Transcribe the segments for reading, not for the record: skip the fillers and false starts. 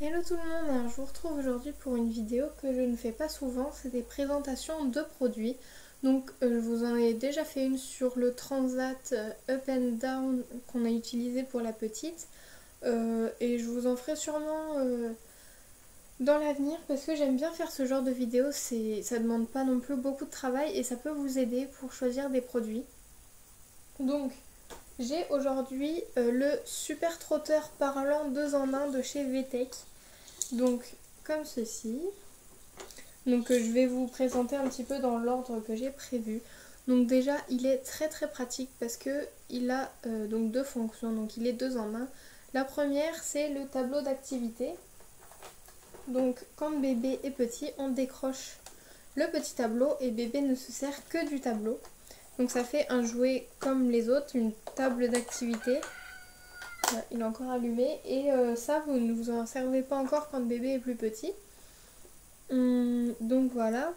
Hello tout le monde, alors je vous retrouve aujourd'hui pour une vidéo que je ne fais pas souvent, c'est des présentations de produits. Donc je vous en ai déjà fait une sur le Transat Up and Down qu'on a utilisé pour la petite. Et je vous en ferai sûrement dans l'avenir parce que j'aime bien faire ce genre de vidéos, ça demande pas non plus beaucoup de travail et ça peut vous aider pour choisir des produits. Donc j'ai aujourd'hui le Super Trotteur Parlant 2 en 1 de chez VTech. Donc comme ceci. Donc je vais vous présenter un petit peu dans l'ordre que j'ai prévu. Donc déjà il est très très pratique parce que il a donc deux fonctions, donc il est deux en un. La première c'est le tableau d'activité. Donc quand bébé est petit, on décroche le petit tableau et bébé ne se sert que du tableau. Donc ça fait un jouet comme les autres, une table d'activité. Voilà, il est encore allumé et ça vous ne vous en servez pas encore quand bébé est plus petit. Donc voilà.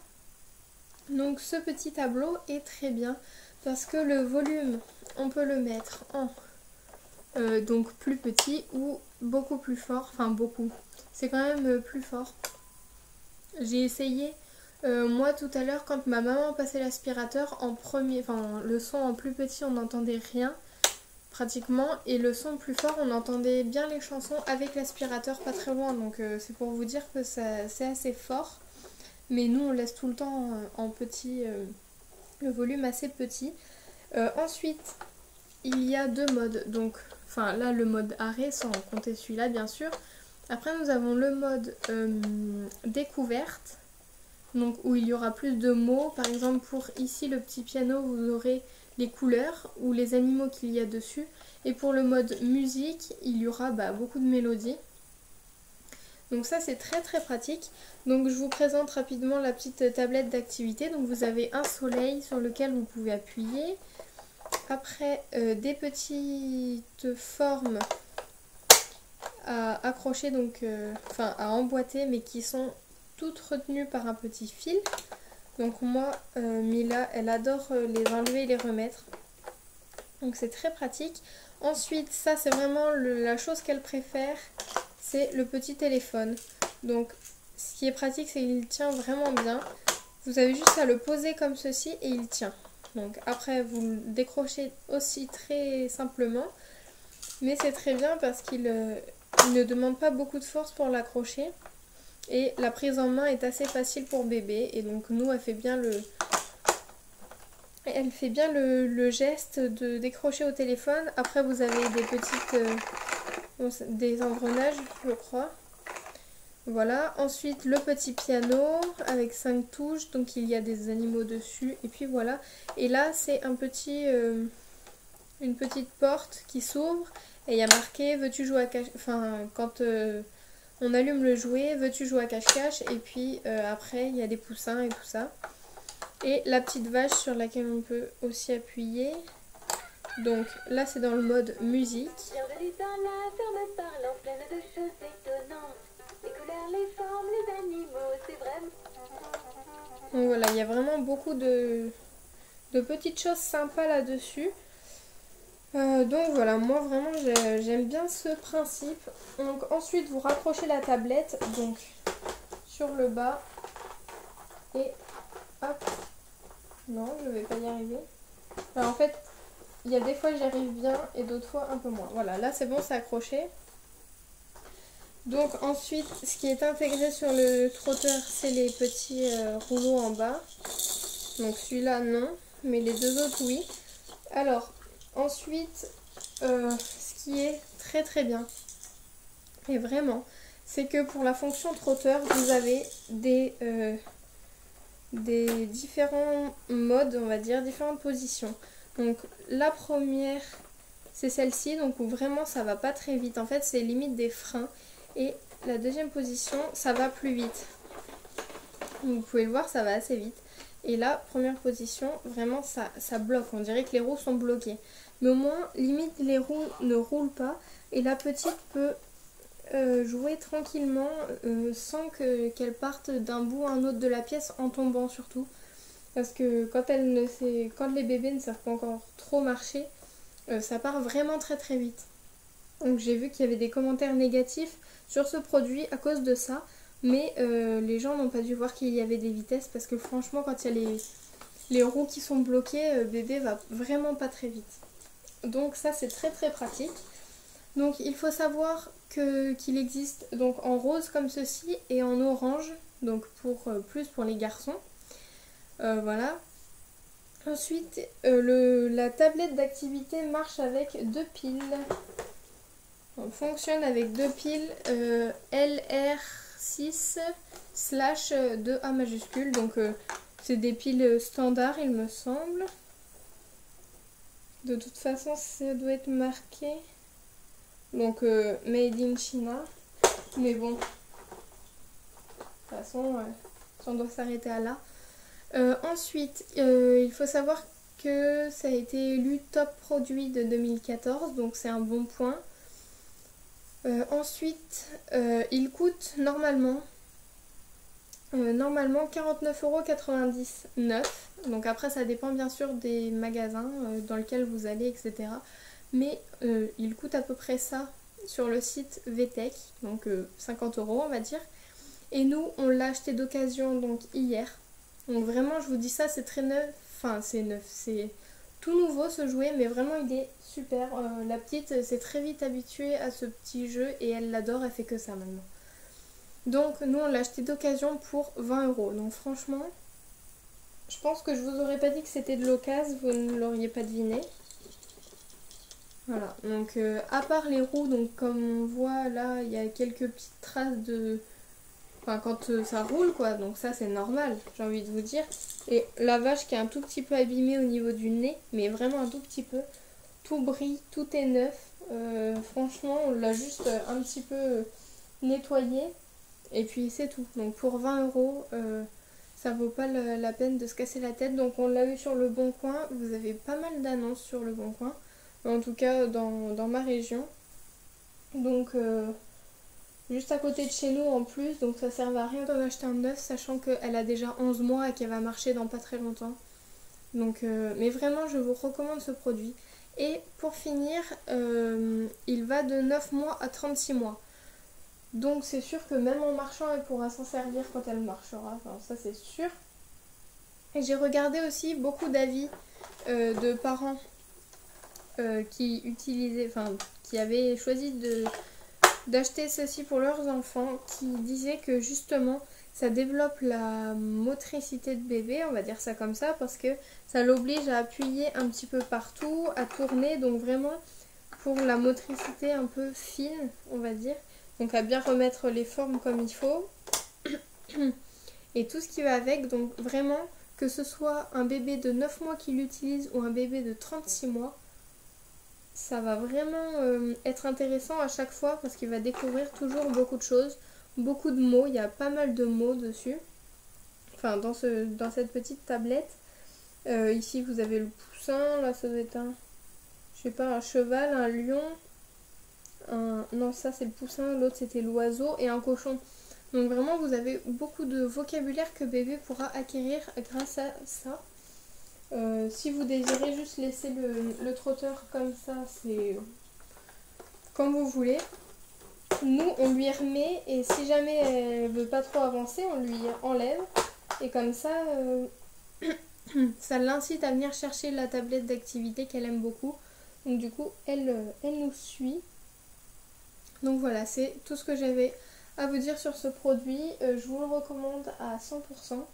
Donc ce petit tableau est très bien parce que le volume, on peut le mettre en donc plus petit ou beaucoup plus fort. Enfin beaucoup. C'est quand même plus fort. J'ai essayé moi tout à l'heure quand ma maman passait l'aspirateur en premier, enfin le son en plus petit on n'entendait rien pratiquement et le son plus fort on entendait bien les chansons avec l'aspirateur pas très loin, donc c'est pour vous dire que c'est assez fort. Mais nous on laisse tout le temps en petit, le volume assez petit. Ensuite il y a deux modes, donc enfin là le mode arrêt sans compter celui-là bien sûr. Après nous avons le mode découverte, donc où il y aura plus de mots. Par exemple pour ici le petit piano vous aurez les couleurs ou les animaux qu'il y a dessus. Et pour le mode musique il y aura beaucoup de mélodies. Donc ça c'est très très pratique. Donc je vous présente rapidement la petite tablette d'activité. Donc vous avez un soleil sur lequel vous pouvez appuyer. Après des petites formes à accrocher, donc enfin à emboîter, mais qui sont toutes retenues par un petit fil. Donc moi Mila elle adore les enlever et les remettre. Donc c'est très pratique. Ensuite ça c'est vraiment la chose qu'elle préfère, c'est le petit téléphone. Donc ce qui est pratique c'est qu'il tient vraiment bien. Vous avez juste à le poser comme ceci et il tient. Donc après vous le décrochez aussi très simplement. Mais c'est très bien parce qu'il ne demande pas beaucoup de force pour l'accrocher. Et la prise en main est assez facile pour bébé. Et donc nous elle fait bien le geste de décrocher au téléphone. Après vous avez des petites des engrenages je crois. Voilà, ensuite le petit piano avec 5 touches, donc il y a des animaux dessus et puis voilà. Et là c'est une petite porte qui s'ouvre et il y a marqué veux-tu jouer à cache, enfin quand on allume le jouet, veux-tu jouer à cache-cache, et puis après il y a des poussins et tout ça. Et la petite vache sur laquelle on peut aussi appuyer. Donc là c'est dans le mode musique. Bienvenue dans la ferme parlante pleine de choses étonnantes. Les couleurs, les formes, les animaux, c'est vraiment... Donc voilà, il y a vraiment beaucoup de petites choses sympas là-dessus. Donc voilà, moi vraiment j'aime bien ce principe. Donc ensuite vous raccrochez la tablette donc sur le bas et hop. Non, je vais pas y arriver. Alors, en fait, il y a des fois j'y arrive bien et d'autres fois un peu moins. Voilà, là c'est bon, c'est accroché. Donc ensuite, ce qui est intégré sur le trotteur, c'est les petits rouleaux en bas. Donc celui-là non, mais les deux autres oui. Alors ensuite, ce qui est très très bien, et vraiment, c'est que pour la fonction trotteur, vous avez des différents modes, on va dire, différentes positions. Donc la première, c'est celle-ci, donc où vraiment ça va pas très vite. En fait, c'est limite des freins. Et la deuxième position, ça va plus vite. Vous pouvez le voir, ça va assez vite. Et la première position, vraiment ça bloque. On dirait que les roues sont bloquées. Mais au moins, limite, les roues ne roulent pas. Et la petite peut jouer tranquillement sans qu'elle parte d'un bout à un autre de la pièce en tombant surtout. Parce que quand les bébés ne savent pas encore trop marcher, ça part vraiment très très vite. Donc j'ai vu qu'il y avait des commentaires négatifs sur ce produit à cause de ça. Mais les gens n'ont pas dû voir qu'il y avait des vitesses parce que franchement quand il y a les roues qui sont bloquées, bébé va vraiment pas très vite. Donc ça c'est très très pratique. Donc il faut savoir qu'il existe donc en rose comme ceci et en orange, donc plus pour les garçons. Voilà. Ensuite la tablette d'activité marche avec 2 piles. On fonctionne avec 2 piles LR6/2A majuscule. Donc c'est des piles standards il me semble. De toute façon ça doit être marqué. Donc made in China. Mais bon. De toute façon on doit s'arrêter à là. Ensuite il faut savoir que ça a été élu top produit de 2014. Donc c'est un bon point. Ensuite, il coûte normalement 49,99 €. Donc après ça dépend bien sûr des magasins dans lesquels vous allez, etc. Mais il coûte à peu près ça sur le site VTech, donc 50 € on va dire. Et nous on l'a acheté d'occasion donc hier. Donc vraiment je vous dis ça, c'est très neuf, enfin c'est neuf, c'est tout nouveau ce jouet, mais vraiment il est super. La petite s'est très vite habituée à ce petit jeu et elle l'adore, elle fait que ça maintenant. Donc nous on l'a acheté d'occasion pour 20 €. Donc franchement, je pense que je vous aurais pas dit que c'était de l'occasion, vous ne l'auriez pas deviné. Voilà, donc à part les roues, donc comme on voit là, il y a quelques petites traces de... Enfin quand ça roule quoi, donc ça c'est normal, j'ai envie de vous dire. Et la vache qui est un tout petit peu abîmée au niveau du nez, mais vraiment un tout petit peu. Tout brille, tout est neuf. Franchement on l'a juste un petit peu nettoyé. Et puis c'est tout. Donc pour 20 €, ça vaut pas la peine de se casser la tête. Donc on l'a eu sur le Bon Coin. Vous avez pas mal d'annonces sur le Bon Coin. En tout cas dans ma région. Donc juste à côté de chez nous en plus. Donc ça sert à rien d'en acheter un neuf. Sachant qu'elle a déjà 11 mois et qu'elle va marcher dans pas très longtemps. Donc mais vraiment je vous recommande ce produit. Et pour finir, il va de 9 mois à 36 mois. Donc c'est sûr que même en marchant, elle pourra s'en servir quand elle marchera, enfin, ça c'est sûr. Et j'ai regardé aussi beaucoup d'avis de parents qui utilisaient, enfin qui avaient choisi d'acheter ceci pour leurs enfants, qui disaient que justement ça développe la motricité de bébé, on va dire ça comme ça, parce que ça l'oblige à appuyer un petit peu partout, à tourner, donc vraiment pour la motricité un peu fine, on va dire. Donc à bien remettre les formes comme il faut. Et tout ce qui va avec. Donc vraiment, que ce soit un bébé de 9 mois qui l'utilise ou un bébé de 36 mois, ça va vraiment être intéressant à chaque fois parce qu'il va découvrir toujours beaucoup de choses. Beaucoup de mots, il y a pas mal de mots dessus. Enfin dans cette petite tablette. Ici vous avez le poussin, là ça doit être je sais pas, un cheval, un lion. Non ça c'est le poussin, l'autre c'était l'oiseau et un cochon. Donc vraiment vous avez beaucoup de vocabulaire que bébé pourra acquérir grâce à ça. Si vous désirez juste laisser le trotteur comme ça, c'est comme vous voulez. Nous on lui remet et si jamais elle veut pas trop avancer, on lui enlève. Et comme ça, ça l'incite à venir chercher la tablette d'activité qu'elle aime beaucoup. Donc du coup elle nous suit. Donc voilà, c'est tout ce que j'avais à vous dire sur ce produit. Je vous le recommande à 100%.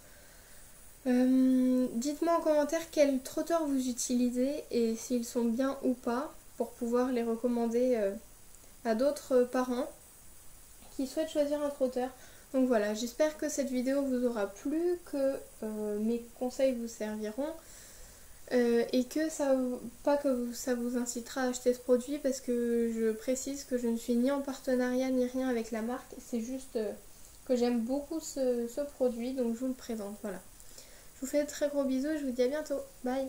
Dites-moi en commentaire quels trotteurs vous utilisez et s'ils sont bien ou pas pour pouvoir les recommander à d'autres parents qui souhaitent choisir un trotteur. Donc voilà, j'espère que cette vidéo vous aura plu, que mes conseils vous serviront. Et que ça vous incitera à acheter ce produit parce que je précise que je ne suis ni en partenariat ni rien avec la marque, c'est juste que j'aime beaucoup ce produit donc je vous le présente. Voilà, je vous fais de très gros bisous et je vous dis à bientôt, bye.